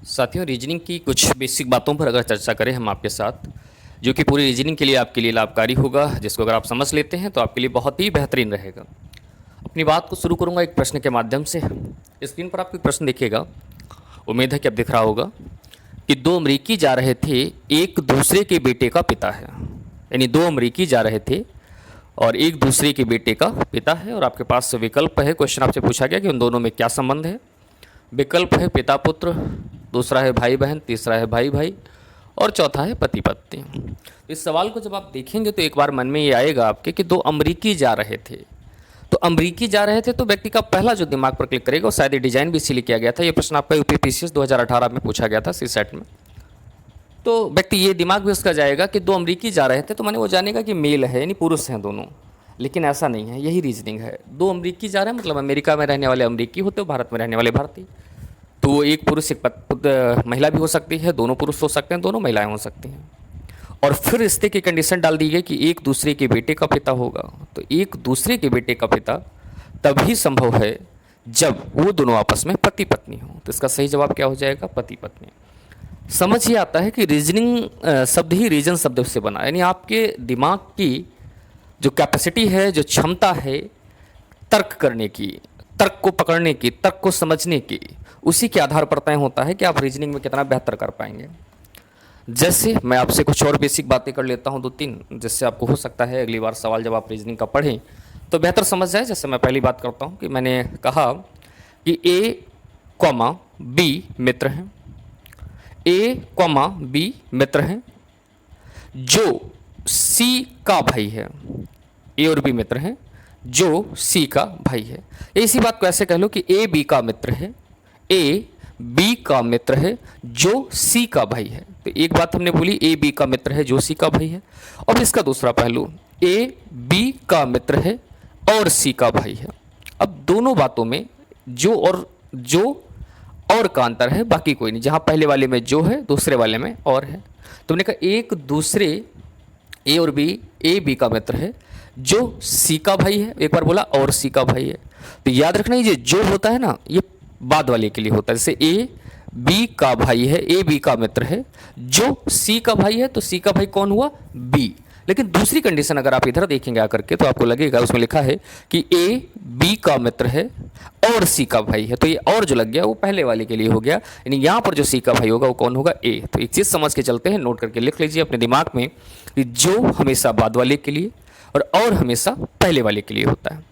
साथियों, रीजनिंग की कुछ बेसिक बातों पर अगर चर्चा करें हम आपके साथ, जो कि पूरी रीजनिंग के लिए आपके लिए लाभकारी होगा, जिसको अगर आप समझ लेते हैं तो आपके लिए बहुत ही बेहतरीन रहेगा। अपनी बात को शुरू करूंगा एक प्रश्न के माध्यम से। स्क्रीन पर आपको एक प्रश्न दिखेगा, उम्मीद है कि अब दिख रहा होगा कि दो अमरीकी जा रहे थे, एक दूसरे के बेटे का पिता है। यानी दो अमरीकी जा रहे थे और एक दूसरे के बेटे का पिता है, और आपके पास विकल्प है। क्वेश्चन आपसे पूछा गया कि उन दोनों में क्या संबंध है। विकल्प है पिता पुत्र, दूसरा है भाई बहन, तीसरा है भाई भाई, और चौथा है पति पत्नी। इस सवाल को जब आप देखेंगे तो एक बार मन में ये आएगा आपके कि दो अमरीकी जा रहे थे। तो अमरीकी जा रहे थे तो व्यक्ति का पहला जो दिमाग पर क्लिक करेगा, और शायद ये डिजाइन भी इसीलिए किया गया था। ये प्रश्न आपका यूपीपीसीएस 2018 में पूछा गया था सीसेट में। तो व्यक्ति ये दिमाग भी उसका जाएगा कि दो अमरीकी जा रहे थे तो मैंने वो जानेगा कि मेल है, यानी पुरुष हैं दोनों। लेकिन ऐसा नहीं है, यही रीजनिंग है। दो अमरीकी जा रहे हैं मतलब अमेरिका में रहने वाले अमरीकी होते हो, भारत में रहने वाले भारतीय। तो वो एक पुरुष एक महिला भी हो सकती है, दोनों पुरुष हो सकते हैं, दोनों महिलाएं हो सकती हैं। और फिर रिश्ते की कंडीशन डाल दी गई कि एक दूसरे के बेटे का पिता होगा। तो एक दूसरे के बेटे का पिता तभी संभव है जब वो दोनों आपस में पति पत्नी हो। तो इसका सही जवाब क्या हो जाएगा? पति पत्नी। समझ ये आता है कि रीजनिंग शब्द ही रीजन शब्द से बना, यानी आपके दिमाग की जो कैपेसिटी है, जो क्षमता है तर्क करने की, तर्क को पकड़ने की, तर्क को समझने की, उसी के आधार पर तय होता है कि आप रीजनिंग में कितना बेहतर कर पाएंगे। जैसे मैं आपसे कुछ और बेसिक बातें कर लेता हूं, दो तीन, जिससे आपको हो सकता है अगली बार सवाल जब आप रीजनिंग का पढ़ें तो बेहतर समझ जाए। जैसे मैं पहली बात करता हूं कि मैंने कहा कि ए कॉमा बी मित्र हैं, ए कॉमा बी मित्र हैं, जो सी का भाई है। ए और बी मित्र हैं जो सी का भाई है। इसी बात को ऐसे कह लो कि ए बी का मित्र है, ए बी का मित्र है जो सी का भाई है। तो एक बात हमने बोली, ए बी का मित्र है जो सी का भाई है। अब इसका दूसरा पहलू, ए बी का मित्र है और सी का भाई है। अब दोनों बातों में जो और का अंतर है, बाकी कोई नहीं। जहां पहले वाले में जो है, दूसरे वाले में और है। तुमने कहा एक दूसरे, ए और बी, ए बी का मित्र है जो सी का भाई है, एक बार बोला और सी का भाई है। तो याद रखना, ये जो होता है ना, ये बाद वाले के लिए होता है। जैसे ए बी का भाई है, ए बी का मित्र है जो सी का भाई है, तो सी का भाई कौन हुआ? बी। लेकिन दूसरी कंडीशन अगर आप इधर देखेंगे आकर के तो आपको लगेगा उसमें लिखा है कि ए बी का मित्र है और सी का भाई है। तो ये और जो लग गया वो पहले वाले के लिए हो गया, यानी यहाँ पर जो सी का भाई होगा वो कौन होगा? ए। तो एक चीज़ समझ के चलते हैं, नोट करके लिख लीजिए अपने दिमाग में कि जो हमेशा बाद वाले के लिए और हमेशा पहले वाले के लिए होता है।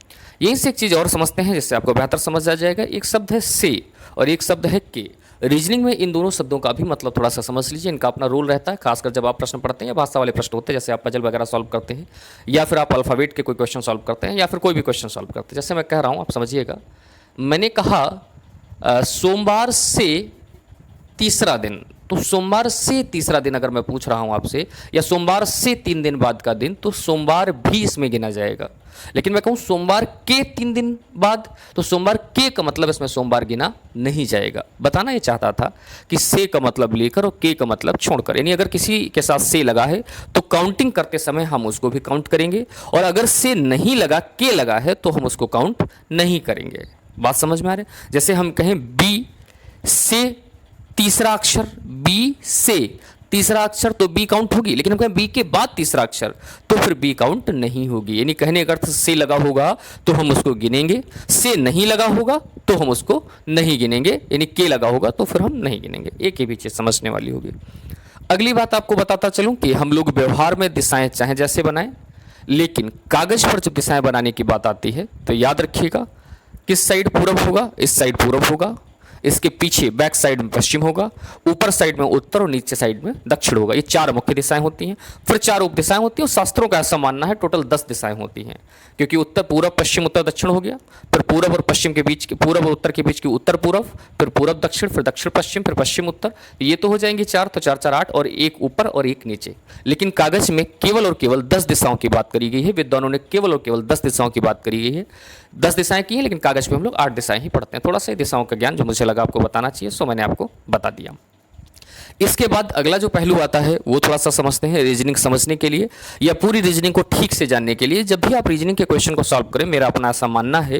यहीं से एक चीज़ और समझते हैं जिससे आपको बेहतर समझ आ जाएगा। एक शब्द है से और एक शब्द है के। रीजनिंग में इन दोनों शब्दों का भी मतलब थोड़ा सा समझ लीजिए। इनका अपना रोल रहता है, खासकर जब आप प्रश्न पढ़ते हैं या भाषा वाले प्रश्न होते हैं, जैसे आप पजल वगैरह सॉल्व करते हैं, या फिर आप अल्फ़ाबेट के कोई क्वेश्चन सॉल्व करते हैं, या फिर कोई भी क्वेश्चन सॉल्व करते हैं। जैसे मैं कह रहा हूँ, आप समझिएगा। मैंने कहा सोमवार से तीसरा दिन, तो सोमवार से तीसरा दिन अगर मैं पूछ रहा हूं आपसे, या सोमवार से 3 दिन बाद का दिन, तो सोमवार भी इसमें गिना जाएगा। लेकिन मैं कहूं सोमवार के 3 दिन बाद, तो सोमवार के का मतलब इसमें सोमवार गिना नहीं जाएगा। बताना ये चाहता था कि से का मतलब लेकर और के का मतलब छोड़कर, यानी अगर किसी के साथ से लगा है तो काउंटिंग करते समय हम उसको भी काउंट करेंगे, और अगर से नहीं लगा, के लगा है, तो हम उसको काउंट नहीं करेंगे। बात समझ में आ रही है? जैसे हम कहें बी से तीसरा अक्षर, बी से तीसरा अक्षर, तो बी काउंट होगी। लेकिन हम कहें बी के बाद तीसरा अक्षर, तो फिर बी काउंट नहीं होगी। यानी कहने का अर्थ से लगा होगा तो हम उसको गिनेंगे, से नहीं लगा होगा तो हम उसको नहीं गिनेंगे, यानी के लगा होगा तो फिर हम नहीं गिनेंगे। एक ही भी चीज समझने वाली होगी। अगली बात आपको बताता चलूं कि हम लोग व्यवहार में दिशाएं चाहे जैसे बनाएं, लेकिन कागज पर जब दिशाएं बनाने की बात आती है तो याद रखिएगा, किस साइड पूरब होगा? इस साइड पूरब होगा, इसके पीछे बैक साइड में पश्चिम होगा, ऊपर साइड में उत्तर और नीचे साइड में दक्षिण होगा। ये 4 मुख्य दिशाएं होती हैं। फिर 4 उप दिशाएं होती हैं, और शास्त्रों का ऐसा मानना है टोटल 10 दिशाएं होती हैं, क्योंकि उत्तर पूरब पश्चिम उत्तर दक्षिण हो गया, फिर पूरब और पश्चिम के बीच की, पूरब और उत्तर के बीच की उत्तर पूरब, फिर पूरब दक्षिण, फिर दक्षिण पश्चिम, फिर पश्चिम उत्तर। ये तो हो जाएंगे 4, तो 4 4 8, और एक ऊपर और एक नीचे। लेकिन कागज में केवल और केवल 10 दिशाओं की बात करी गई है। विद्वानों ने केवल और केवल 10 दिशाओं की बात करी गई है। 10 दिशाएं की हैं, लेकिन कागज पे हम लोग 8 दिशाएं ही पढ़ते हैं। थोड़ा सा दिशाओं का ज्ञान जो मुझे लगा आपको बताना चाहिए, सो मैंने आपको बता दिया। इसके बाद अगला जो पहलू आता है वो थोड़ा सा समझते हैं रीजनिंग समझने के लिए या पूरी रीजनिंग को ठीक से जानने के लिए। जब भी आप रीजनिंग के क्वेश्चन को सॉल्व करें, मेरा अपना ऐसा मानना है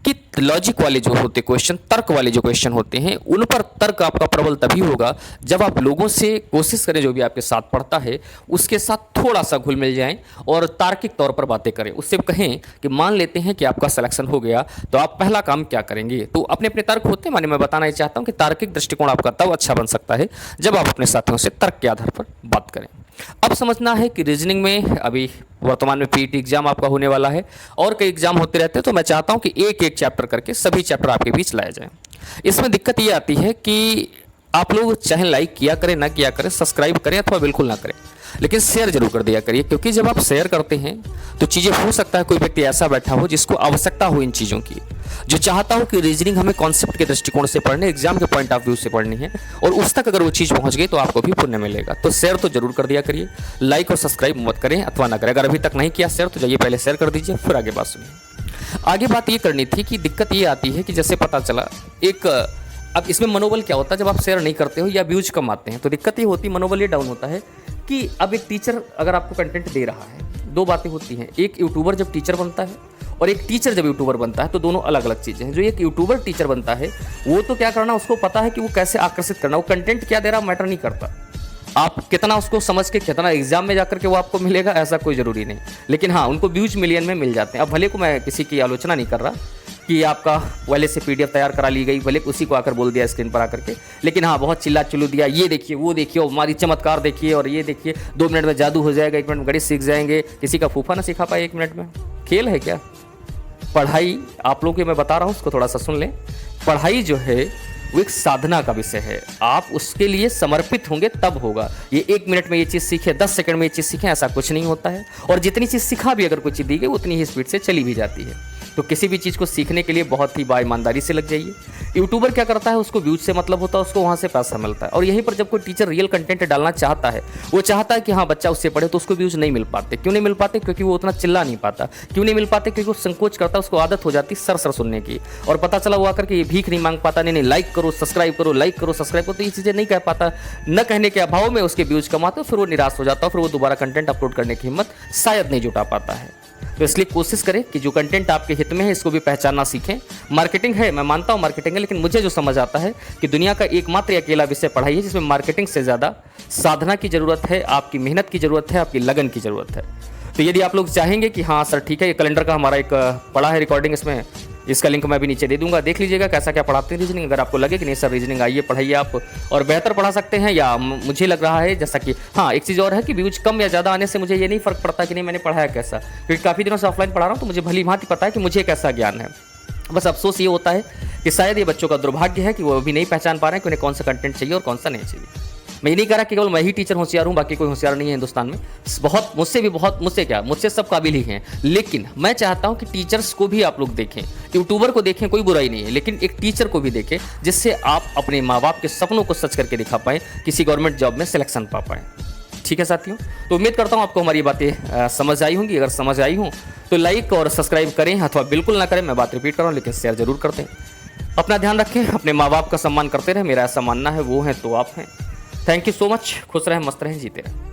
कि लॉजिक वाले जो होते क्वेश्चन, तर्क वाले जो क्वेश्चन होते हैं, उन पर तर्क आपका प्रबल तभी होगा जब आप लोगों से कोशिश करें, जो भी आपके साथ पढ़ता है उसके साथ थोड़ा सा घुल मिल जाएं और तार्किक तौर पर बातें करें। उससे कहें कि मान लेते हैं कि आपका सिलेक्शन हो गया, तो आप पहला काम क्या करेंगे। तो अपने अपने तर्क होते हैं, माने मैं बताना ही चाहता हूं कि तार्किक दृष्टिकोण आपका तब अच्छा बन सकता है जब आप अपने साथियों से तर्क के आधार पर बात करें। अब समझना है कि रीजनिंग में अभी वर्तमान में पीईटी एग्जाम आपका होने वाला है और कई एग्जाम होते रहते हैं, तो मैं चाहता हूं कि एक एक चैप्टर करके सभी चैप्टर आपके बीच लाए जाएं। इसमें दिक्कत ये आती है कि आप लोग चाहे लाइक किया करें ना किया करें, सब्सक्राइब करें अथवा बिल्कुल ना करें, लेकिन शेयर जरूर कर दिया करिए, क्योंकि जब आप शेयर करते हैं तो चीज़ें, हो सकता है कोई व्यक्ति ऐसा बैठा हो जिसको आवश्यकता हो इन चीज़ों की, जो चाहता हो कि रीजनिंग हमें कॉन्सेप्ट के दृष्टिकोण से पढ़ने, एग्जाम के पॉइंट ऑफ व्यू से पढ़नी है, और उस तक अगर वो चीज़ पहुंच गई तो आपको भी पुण्य मिलेगा। तो शेयर तो जरूर कर दिया करिए, लाइक और सब्सक्राइब मत करें अथवा ना करें। अगर अभी तक नहीं किया शेयर तो जाइए पहले शेयर कर दीजिए, फिर आगे बात सुनिए। आगे बात ये करनी थी कि दिक्कत ये आती है कि जैसे पता चला एक, अब इसमें मनोबल क्या होता है जब आप शेयर नहीं करते हो या व्यूज कम आते हैं, तो दिक्कत ये होती है, मनोबल ये डाउन होता है कि अब एक टीचर अगर आपको कंटेंट दे रहा है, दो बातें होती हैं, एक यूट्यूबर जब टीचर बनता है और एक टीचर जब यूट्यूबर बनता है, तो दोनों अलग अलग चीज़ें हैं। जो एक यूट्यूबर टीचर बनता है वो तो क्या करना, उसको पता है कि वो कैसे आकर्षित करना, वो कंटेंट क्या दे रहा मैटर नहीं करता, आप कितना उसको समझ के कितना एग्जाम में जाकर के वो आपको मिलेगा ऐसा कोई ज़रूरी नहीं, लेकिन हाँ उनको व्यूज मिलियन में मिल जाते हैं। अब भले को मैं किसी की आलोचना नहीं कर रहा कि आपका पहले से पीडीएफ तैयार करा ली गई, भले उसी को आकर बोल दिया स्क्रीन पर आकर के, लेकिन हाँ बहुत चिल्ला चिल्लू दिया, ये देखिए वो देखिए हमारी चमत्कार देखिए और ये देखिए 2 मिनट में जादू हो जाएगा, 1 मिनट में गणित सीख जाएंगे। किसी का फूफा ना सिखा पाए 1 मिनट में, खेल है क्या? पढ़ाई आप लोगों के मैं बता रहा हूँ उसको थोड़ा सा सुन लें। पढ़ाई जो है वो एक साधना का विषय है, आप उसके लिए समर्पित होंगे तब होगा। ये 1 मिनट में ये चीज़ सीखे, 10 सेकंड में ये चीज़ सीखें, ऐसा कुछ नहीं होता है। और जितनी चीज़ सिखा भी अगर कोई चीज़ दी गई उतनी ही स्पीड से चली भी जाती है। तो किसी भी चीज़ को सीखने के लिए बहुत ही ईमानदारी से लग जाइए। यूट्यूबर क्या करता है, उसको व्यूज से मतलब होता है, उसको वहाँ से पैसा मिलता है। और यहीं पर जब कोई टीचर रियल कंटेंट डालना चाहता है, वो चाहता है कि हाँ बच्चा उससे पढ़े, तो उसको व्यूज नहीं मिल पाते। क्यों नहीं मिल पाते? क्योंकि वो उतना चिल्ला नहीं पाता। क्यों नहीं मिल पाते? क्योंकि वो संकोच करता है, उसको आदत हो जाती सर सर सुनने की, और पता चला वो आकर के ये भीख नहीं मांग पाता, नहीं लाइक करो सब्सक्राइब करो, लाइक करो सब्सक्राइब करो, तो ये चीज़ें नहीं कह पाता। न कहने के अभाव में उसके व्यूज कमाते, फिर वो निराश हो जाता है, फिर वो दोबारा कंटेंट अपलोड करने की हिम्मत शायद नहीं जुटा पाता है। तो इसलिए कोशिश करें कि जो कंटेंट आपके हित में है इसको भी पहचानना सीखें। मार्केटिंग है, मैं मानता हूँ मार्केटिंग है, लेकिन मुझे जो समझ आता है कि दुनिया का एकमात्र अकेला विषय पढ़ाई है जिसमें मार्केटिंग से ज़्यादा साधना की ज़रूरत है, आपकी मेहनत की ज़रूरत है, आपकी लगन की ज़रूरत है। तो यदि आप लोग चाहेंगे कि हाँ सर ठीक है, ये कैलेंडर का हमारा एक पढ़ा है रिकॉर्डिंग, इसमें इसका लिंक मैं भी नीचे दे दूंगा, देख लीजिएगा कैसा क्या पढ़ाते हैं रीजनिंग। अगर आपको लगे कि नहीं सर रीजनिंग आइए पढ़ाइए आप और बेहतर पढ़ा सकते हैं, या मुझे लग रहा है जैसा कि हाँ एक चीज़ और है कि व्यूज कम या ज़्यादा आने से मुझे ये नहीं फ़र्क पड़ता कि नहीं मैंने पढ़ाया कैसा, क्योंकि काफ़ी दिनों से ऑफलाइन पढ़ा रहा हूँ तो मुझे भली भांति पता है कि मुझे कैसा ज्ञान है। बस अफसोस ये होता है कि शायद ये बच्चों का दुर्भाग्य है कि वो अभी नहीं पहचान पा रहे हैं कि उन्हें कौन सा कंटेंट चाहिए और कौन सा नहीं चाहिए। मैं ये नहीं कह रहा कि केवल मैं ही टीचर होशियार हूँ, बाकी कोई होशियार नहीं है हिंदुस्तान में, बहुत मुझसे सब काबिल ही हैं, लेकिन मैं चाहता हूँ कि टीचर्स को भी आप लोग देखें, यूट्यूबर को देखें, कोई बुराई नहीं है, लेकिन एक टीचर को भी देखें जिससे आप अपने माँ बाप के सपनों को सच करके दिखा पाएँ, किसी गवर्नमेंट जॉब में सिलेक्शन पा पाएँ। ठीक है साथियों, तो उम्मीद करता हूँ आपको हमारी बातें समझ आई होंगी। अगर समझ आई हूँ तो लाइक और सब्सक्राइब करें अथवा बिल्कुल ना करें, मैं बात रिपीट कर रहा हूँ, लेकिन शेयर जरूर करते हैं। अपना ध्यान रखें, अपने माँ बाप का सम्मान करते रहें, मेरा ऐसा मानना है, वो है तो आप हैं। थैंक यू सो मच, खुश रहें, मस्त रहें, जीते रहें।